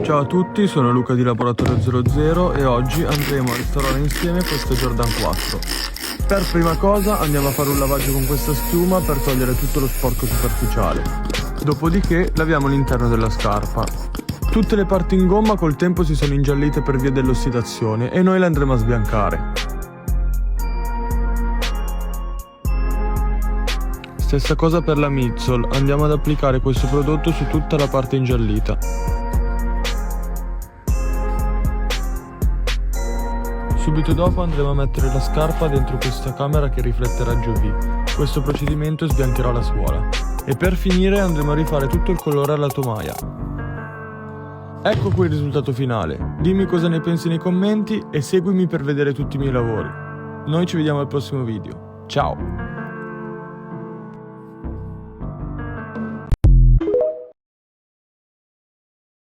Ciao a tutti, sono Luca di Laboratorio 00 e oggi andremo a restaurare insieme questa Jordan 4. Per prima cosa andiamo a fare un lavaggio con questa schiuma per togliere tutto lo sporco superficiale. Dopodiché laviamo l'interno della scarpa. Tutte le parti in gomma col tempo si sono ingiallite per via dell'ossidazione e noi le andremo a sbiancare. Stessa cosa per la midsole, andiamo ad applicare questo prodotto su tutta la parte ingiallita. Subito dopo andremo a mettere la scarpa dentro questa camera che riflette raggio V. Questo procedimento sbiancherà la suola. E per finire andremo a rifare tutto il colore alla tomaia. Ecco qui il risultato finale. Dimmi cosa ne pensi nei commenti e seguimi per vedere tutti i miei lavori. Noi ci vediamo al prossimo video. Ciao!